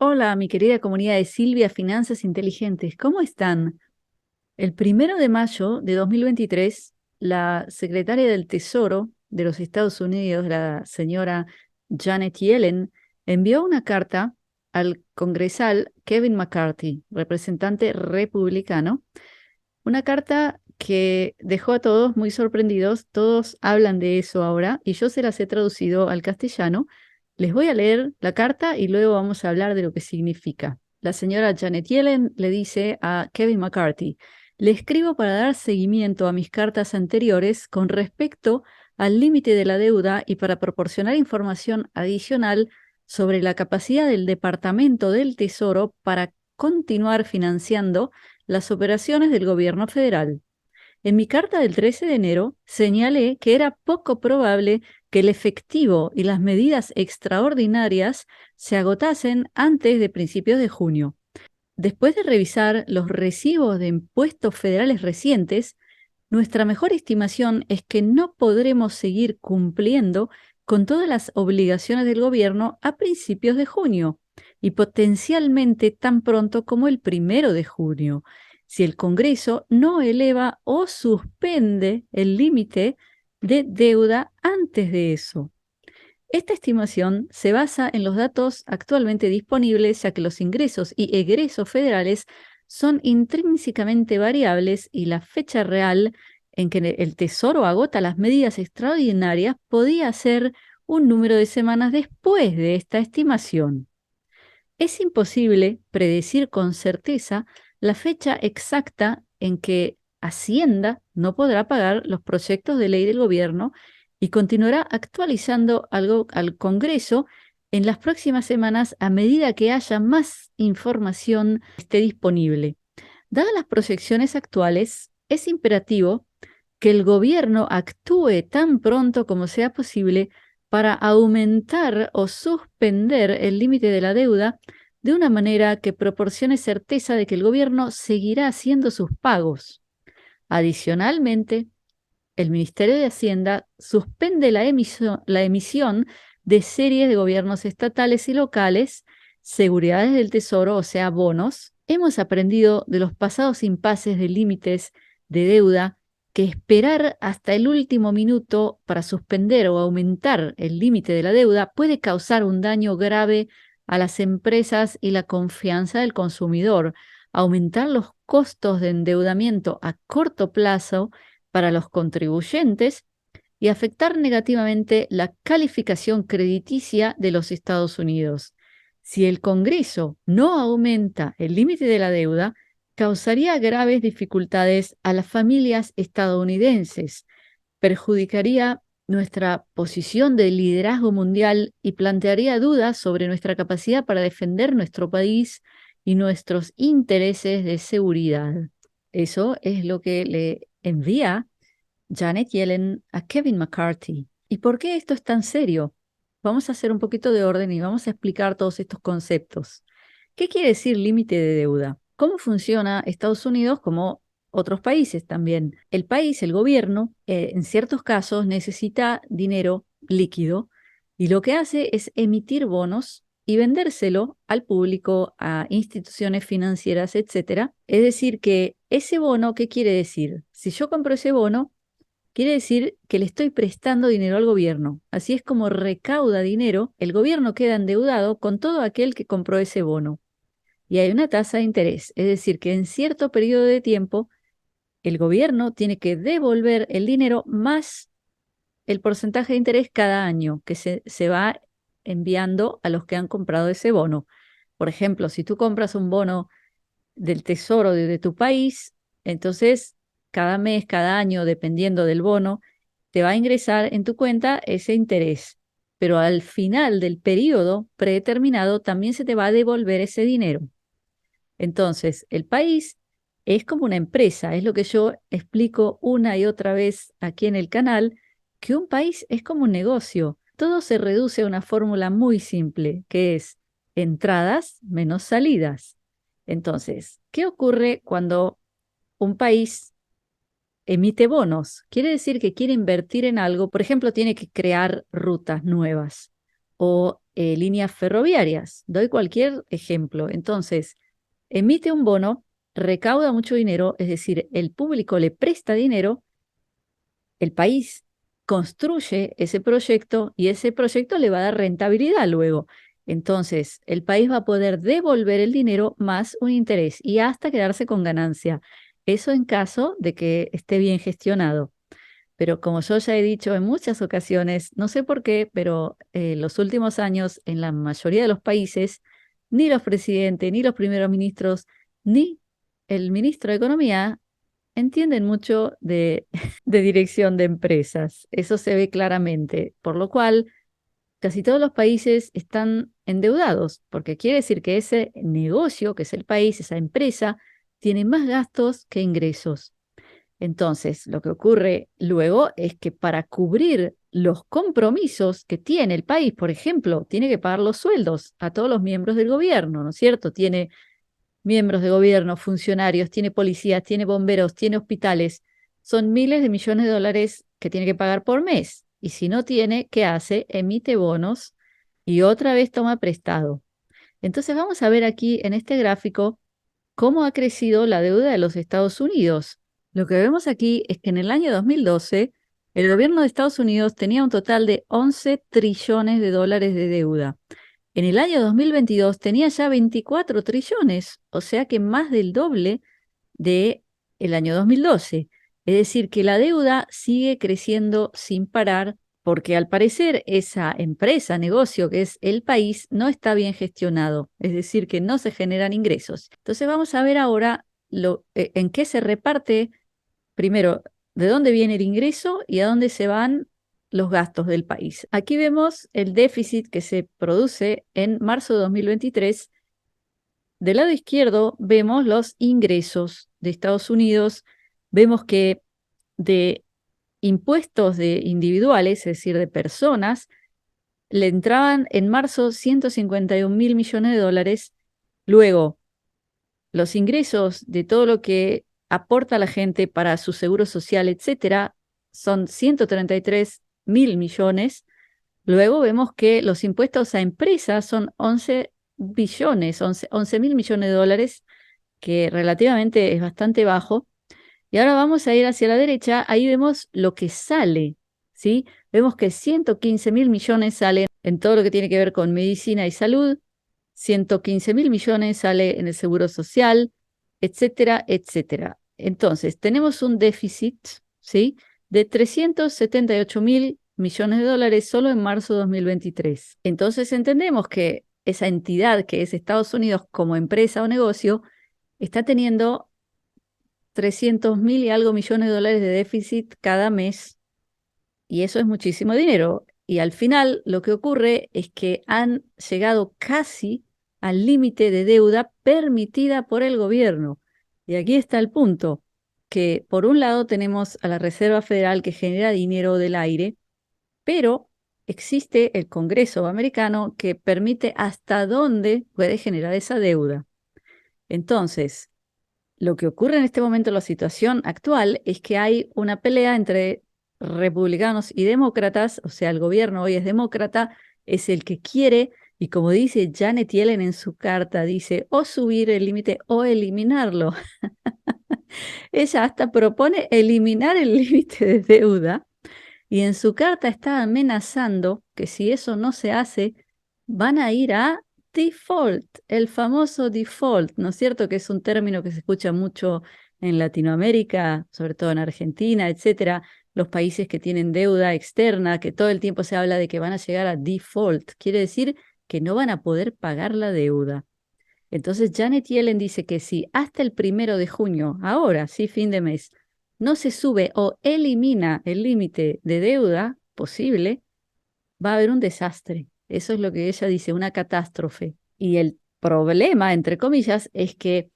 Hola, mi querida comunidad de Silvia Finanzas Inteligentes, ¿cómo están? El 1 de mayo de 2023, la secretaria del Tesoro de los Estados Unidos, la señora Janet Yellen, envió una carta al congresal Kevin McCarthy, representante republicano, una carta que dejó a todos muy sorprendidos. Todos hablan de eso ahora y yo se las he traducido al castellano. Les voy a leer la carta y luego vamos a hablar de lo que significa. La señora Janet Yellen le dice a Kevin McCarthy: le escribo para dar seguimiento a mis cartas anteriores con respecto al límite de la deuda y para proporcionar información adicional sobre la capacidad del Departamento del Tesoro para continuar financiando las operaciones del gobierno federal. En mi carta del 13 de enero señalé que era poco probable que el efectivo y las medidas extraordinarias se agotasen antes de principios de junio. Después de revisar los recibos de impuestos federales recientes, nuestra mejor estimación es que no podremos seguir cumpliendo con todas las obligaciones del gobierno a principios de junio y potencialmente tan pronto como el 1 de junio, si el Congreso no eleva o suspende el límite de deuda antes de eso. Esta estimación se basa en los datos actualmente disponibles, ya que los ingresos y egresos federales son intrínsecamente variables y la fecha real en que el Tesoro agota las medidas extraordinarias podía ser un número de semanas después de esta estimación. Es imposible predecir con certeza la fecha exacta en que Hacienda no podrá pagar los proyectos de ley del gobierno y continuará actualizando algo al Congreso en las próximas semanas a medida que haya más información esté disponible. Dadas las proyecciones actuales, es imperativo que el gobierno actúe tan pronto como sea posible para aumentar o suspender el límite de la deuda de una manera que proporcione certeza de que el gobierno seguirá haciendo sus pagos. Adicionalmente, el Ministerio de Hacienda suspende la emisión de series de gobiernos estatales y locales, seguridades del Tesoro, o sea, bonos. Hemos aprendido de los pasados impases de límites de deuda que esperar hasta el último minuto para suspender o aumentar el límite de la deuda puede causar un daño grave a las empresas y la confianza del consumidor, aumentar los costos de endeudamiento a corto plazo para los contribuyentes y afectar negativamente la calificación crediticia de los Estados Unidos. Si el Congreso no aumenta el límite de la deuda, causaría graves dificultades a las familias estadounidenses, perjudicaría nuestra posición de liderazgo mundial y plantearía dudas sobre nuestra capacidad para defender nuestro país y nuestros intereses de seguridad. Eso es lo que le envía Janet Yellen a Kevin McCarthy. ¿Y por qué esto es tan serio? Vamos a hacer un poquito de orden y vamos a explicar todos estos conceptos. ¿Qué quiere decir límite de deuda? ¿Cómo funciona Estados Unidos como otros países también? El país, el gobierno, en ciertos casos necesita dinero líquido y lo que hace es emitir bonos y vendérselo al público, a instituciones financieras, etcétera. Es decir, que ese bono, ¿qué quiere decir? Si yo compro ese bono, quiere decir que le estoy prestando dinero al gobierno. Así es como recauda dinero, el gobierno queda endeudado con todo aquel que compró ese bono. Y hay una tasa de interés, es decir, que en cierto periodo de tiempo el gobierno tiene que devolver el dinero más el porcentaje de interés cada año que se va enviando a los que han comprado ese bono. Por ejemplo, si tú compras un bono del tesoro de tu país, entonces cada mes, cada año, dependiendo del bono, te va a ingresar en tu cuenta ese interés. Pero al final del periodo predeterminado también se te va a devolver ese dinero. Entonces, el país es como una empresa, es lo que yo explico una y otra vez aquí en el canal, que un país es como un negocio. Todo se reduce a una fórmula muy simple, que es entradas menos salidas. Entonces, ¿qué ocurre cuando un país emite bonos? Quiere decir que quiere invertir en algo, por ejemplo, tiene que crear rutas nuevas o líneas ferroviarias. Doy cualquier ejemplo. Entonces, emite un bono, recauda mucho dinero, es decir, el público le presta dinero, el país construye ese proyecto y ese proyecto le va a dar rentabilidad luego. Entonces, el país va a poder devolver el dinero más un interés y hasta quedarse con ganancia. Eso en caso de que esté bien gestionado. Pero como yo ya he dicho en muchas ocasiones, no sé por qué, pero los últimos años en la mayoría de los países, ni los presidentes, ni los primeros ministros, ni el ministro de Economía entienden mucho de dirección de empresas. Eso se ve claramente, por lo cual casi todos los países están endeudados, porque quiere decir que ese negocio, que es el país, esa empresa, tiene más gastos que ingresos. Entonces, lo que ocurre luego es que para cubrir los compromisos que tiene el país, por ejemplo, tiene que pagar los sueldos a todos los miembros del gobierno, ¿no es cierto? Tiene miembros de gobierno, funcionarios, tiene policías, tiene bomberos, tiene hospitales. Son miles de millones de dólares que tiene que pagar por mes. Y si no tiene, ¿qué hace? Emite bonos y otra vez toma prestado. Entonces vamos a ver aquí en este gráfico cómo ha crecido la deuda de los Estados Unidos. Lo que vemos aquí es que en el año 2012 el gobierno de Estados Unidos tenía un total de 11 trillones de dólares de deuda. En el año 2022 tenía ya 24 trillones, o sea que más del doble de el año 2012. Es decir, que la deuda sigue creciendo sin parar porque al parecer esa empresa, negocio que es el país, no está bien gestionado, es decir, que no se generan ingresos. Entonces vamos a ver ahora en qué se reparte, primero, de dónde viene el ingreso y a dónde se van los gastos del país. Aquí vemos el déficit que se produce en marzo de 2023. Del lado izquierdo vemos los ingresos de Estados Unidos. Vemos que de impuestos de individuales, es decir, de personas, le entraban en marzo 151 mil millones de dólares. Luego, los ingresos de todo lo que aporta la gente para su seguro social, etcétera, son 133 mil millones. Luego vemos que los impuestos a empresas son 11 billones, 11 mil millones de dólares, que relativamente es bastante bajo. Y ahora vamos a ir hacia la derecha, ahí vemos lo que sale, ¿sí? Vemos que 115 mil millones salen en todo lo que tiene que ver con medicina y salud, 115 mil millones sale en el seguro social, etcétera, etcétera. Entonces, tenemos un déficit, ¿sí? De 378 mil millones de dólares solo en marzo de 2023. Entonces, entendemos que esa entidad que es Estados Unidos como empresa o negocio está teniendo 300 mil y algo millones de dólares de déficit cada mes, y eso es muchísimo dinero. Y al final lo que ocurre es que han llegado casi al límite de deuda permitida por el gobierno. Y aquí está el punto, que por un lado tenemos a la Reserva Federal que genera dinero del aire, pero existe el Congreso americano que permite hasta dónde puede generar esa deuda. Entonces, lo que ocurre en este momento, la situación actual, es que hay una pelea entre republicanos y demócratas, o sea, el gobierno hoy es demócrata, es el que quiere, y como dice Janet Yellen en su carta, dice o subir el límite o eliminarlo. Ella hasta propone eliminar el límite de deuda y en su carta está amenazando que si eso no se hace, van a ir a default, el famoso default, ¿no es cierto? Que es un término que se escucha mucho en Latinoamérica, sobre todo en Argentina, etcétera, los países que tienen deuda externa, que todo el tiempo se habla de que van a llegar a default, quiere decir que no van a poder pagar la deuda. Entonces Janet Yellen dice que si hasta el 1 de junio, ahora, sí, fin de mes, no se sube o elimina el límite de deuda posible, va a haber un desastre. Eso es lo que ella dice, una catástrofe. Y el problema, entre comillas, es que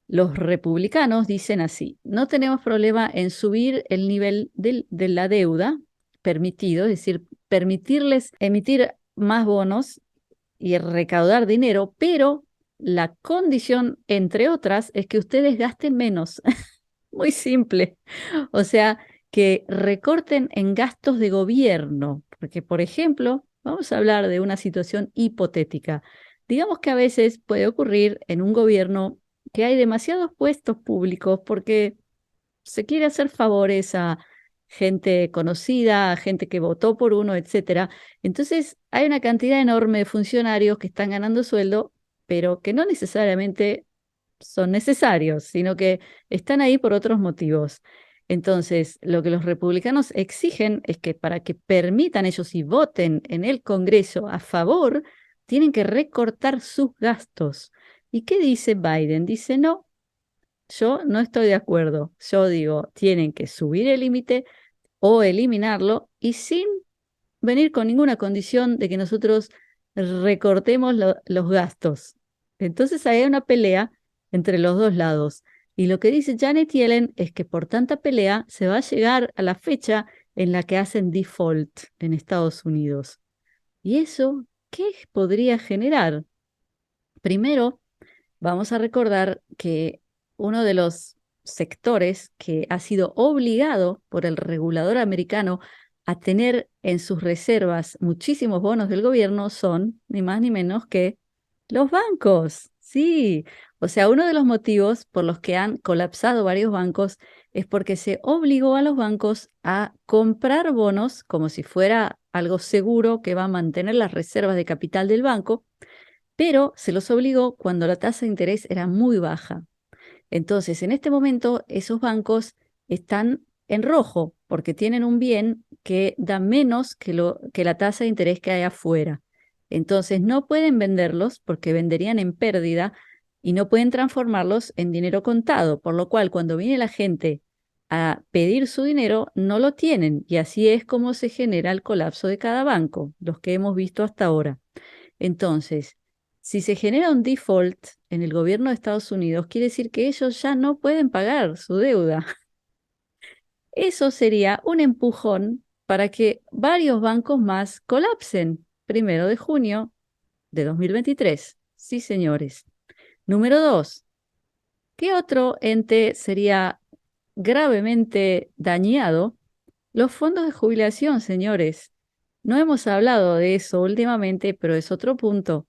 los republicanos dicen así, no tenemos problema en subir el nivel de la deuda permitido, es decir, permitirles emitir más bonos y recaudar dinero, pero la condición, entre otras, es que ustedes gasten menos. Muy simple. O sea, que recorten en gastos de gobierno, porque, por ejemplo, Vamos a hablar de una situación hipotética. Digamos que a veces puede ocurrir en un gobierno que hay demasiados puestos públicos porque se quiere hacer favores a gente conocida, a gente que votó por uno, etcétera. Entonces hay una cantidad enorme de funcionarios que están ganando sueldo, pero que no necesariamente son necesarios, sino que están ahí por otros motivos. Entonces, lo que los republicanos exigen es que para que permitan ellos y voten en el Congreso a favor, tienen que recortar sus gastos. ¿Y qué dice Biden? Dice, no, yo no estoy de acuerdo. Yo digo, tienen que subir el límite o eliminarlo y sin venir con ninguna condición de que nosotros recortemos los gastos. Entonces hay una pelea entre los dos lados. Y lo que dice Janet Yellen es que por tanta pelea se va a llegar a la fecha en la que hacen default en Estados Unidos. ¿Y eso qué podría generar? Primero, vamos a recordar que uno de los sectores que ha sido obligado por el regulador americano a tener en sus reservas muchísimos bonos del gobierno son ni más ni menos que los bancos. Sí, o sea, uno de los motivos por los que han colapsado varios bancos es porque se obligó a los bancos a comprar bonos como si fuera algo seguro que va a mantener las reservas de capital del banco, pero se los obligó cuando la tasa de interés era muy baja. Entonces, en este momento, esos bancos están en rojo porque tienen un bien que da menos que la tasa de interés que hay afuera. Entonces, no pueden venderlos porque venderían en pérdida y no pueden transformarlos en dinero contado, por lo cual cuando viene la gente a pedir su dinero, no lo tienen y así es como se genera el colapso de cada banco, los que hemos visto hasta ahora. Entonces, si se genera un default en el gobierno de Estados Unidos, quiere decir que ellos ya no pueden pagar su deuda. Eso sería un empujón para que varios bancos más colapsen. 1 de junio de 2023. Sí, señores. Número 2. ¿Qué otro ente sería gravemente dañado? Los fondos de jubilación, señores. No hemos hablado de eso últimamente, pero es otro punto.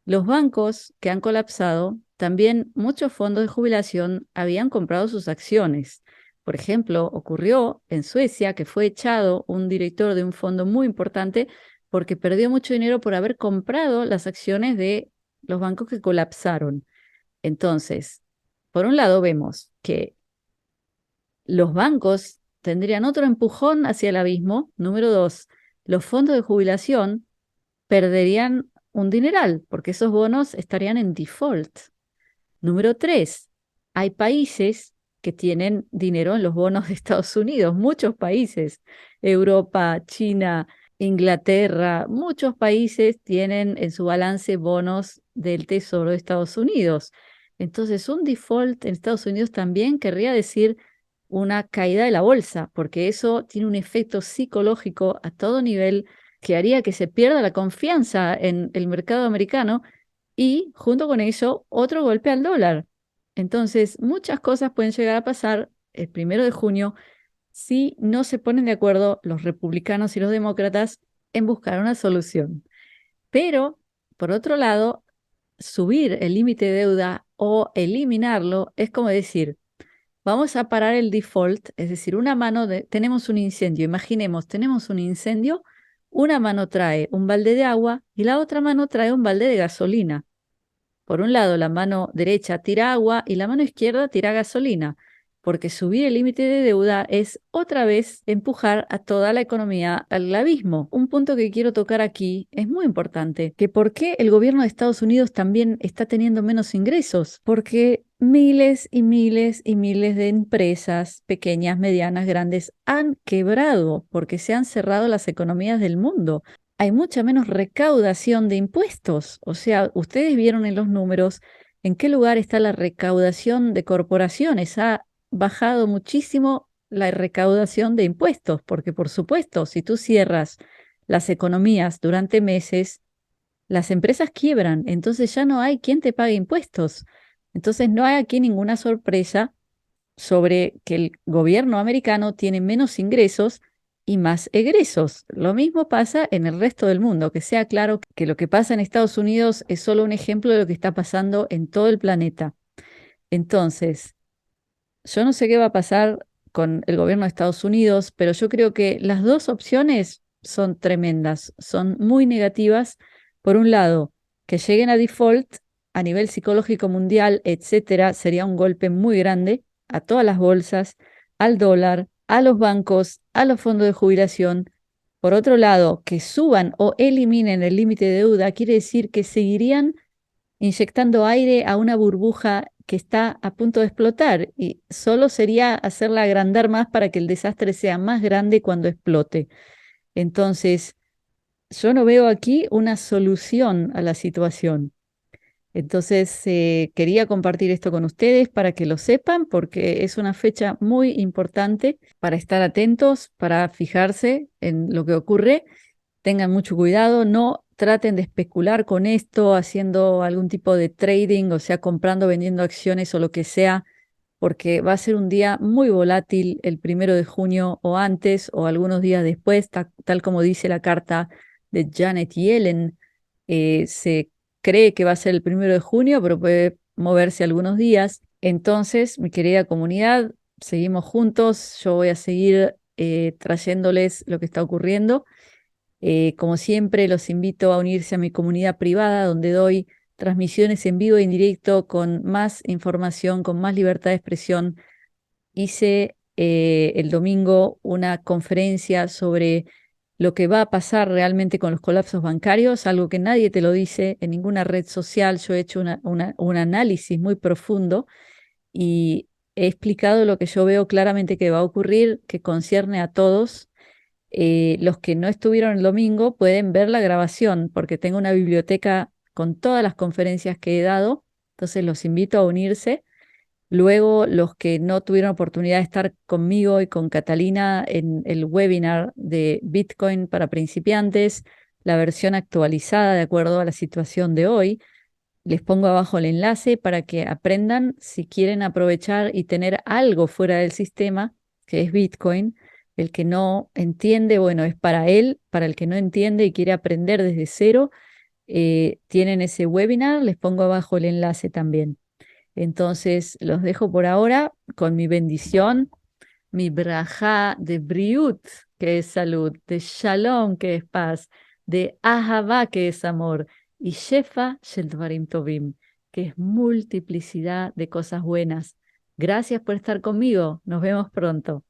Los bancos que han colapsado, también muchos fondos de jubilación habían comprado sus acciones. Por ejemplo, ocurrió en Suecia que fue echado un director de un fondo muy importante porque perdió mucho dinero por haber comprado las acciones de los bancos que colapsaron. Entonces, por un lado vemos que los bancos tendrían otro empujón hacia el abismo. Número 2, los fondos de jubilación perderían un dineral, porque esos bonos estarían en default. Número 3, hay países que tienen dinero en los bonos de Estados Unidos, muchos países, Europa, China, Inglaterra, muchos países tienen en su balance bonos del Tesoro de Estados Unidos. Entonces, un default en Estados Unidos también querría decir una caída de la bolsa, porque eso tiene un efecto psicológico a todo nivel que haría que se pierda la confianza en el mercado americano y junto con eso otro golpe al dólar. Entonces, muchas cosas pueden llegar a pasar el 1 de junio si no se ponen de acuerdo los republicanos y los demócratas en buscar una solución. Pero, por otro lado, subir el límite de deuda o eliminarlo es como decir, vamos a parar el default, es decir, tenemos un incendio, imaginemos, tenemos un incendio, una mano trae un balde de agua y la otra mano trae un balde de gasolina. Por un lado, la mano derecha tira agua y la mano izquierda tira gasolina, porque subir el límite de deuda es otra vez empujar a toda la economía al abismo. Un punto que quiero tocar aquí es muy importante, que por qué el gobierno de Estados Unidos también está teniendo menos ingresos, porque miles y miles y miles de empresas pequeñas, medianas, grandes han quebrado porque se han cerrado las economías del mundo. Hay mucha menos recaudación de impuestos. O sea, ustedes vieron en los números en qué lugar está la recaudación de corporaciones. Ha bajado muchísimo la recaudación de impuestos, porque por supuesto, si tú cierras las economías durante meses, las empresas quiebran, entonces ya no hay quien te pague impuestos. Entonces no hay aquí ninguna sorpresa sobre que el gobierno americano tiene menos ingresos y más egresos. Lo mismo pasa en el resto del mundo, que sea claro que lo que pasa en Estados Unidos es solo un ejemplo de lo que está pasando en todo el planeta. Entonces, yo no sé qué va a pasar con el gobierno de Estados Unidos, pero yo creo que las dos opciones son tremendas, son muy negativas. Por un lado, que lleguen a default a nivel psicológico mundial, etcétera, sería un golpe muy grande a todas las bolsas, al dólar, a los bancos, a los fondos de jubilación. Por otro lado, que suban o eliminen el límite de deuda quiere decir que seguirían inyectando aire a una burbuja que está a punto de explotar y solo sería hacerla agrandar más para que el desastre sea más grande cuando explote. Entonces, yo no veo aquí una solución a la situación. Entonces, quería compartir esto con ustedes para que lo sepan, porque es una fecha muy importante para estar atentos, para fijarse en lo que ocurre. Tengan mucho cuidado, no traten de especular con esto, haciendo algún tipo de trading, o sea, comprando, vendiendo acciones o lo que sea, porque va a ser un día muy volátil el 1 de junio o antes o algunos días después, tal como dice la carta de Janet Yellen. Se cree que va a ser el 1 de junio, pero puede moverse algunos días. Entonces, mi querida comunidad, seguimos juntos. Yo voy a seguir trayéndoles lo que está ocurriendo. Como siempre, los invito a unirse a mi comunidad privada, donde doy transmisiones en vivo y en directo con más información, con más libertad de expresión. Hice el domingo una conferencia sobre lo que va a pasar realmente con los colapsos bancarios, algo que nadie te lo dice en ninguna red social. Yo he hecho un análisis muy profundo y he explicado lo que yo veo claramente que va a ocurrir, que concierne a todos. Los que no estuvieron el domingo pueden ver la grabación porque tengo una biblioteca con todas las conferencias que he dado, entonces los invito a unirse. Luego, los que no tuvieron oportunidad de estar conmigo y con Catalina en el webinar de Bitcoin para principiantes, la versión actualizada de acuerdo a la situación de hoy, les pongo abajo el enlace para que aprendan si quieren aprovechar y tener algo fuera del sistema, que es Bitcoin. El que no entiende, bueno, es para él. Para el que no entiende y quiere aprender desde cero, tienen ese webinar. Les pongo abajo el enlace también. Entonces, los dejo por ahora con mi bendición, mi brajá de briut, que es salud, de shalom, que es paz, de ahavá, que es amor, y shefa shel dvarim tovim, que es multiplicidad de cosas buenas. Gracias por estar conmigo. Nos vemos pronto.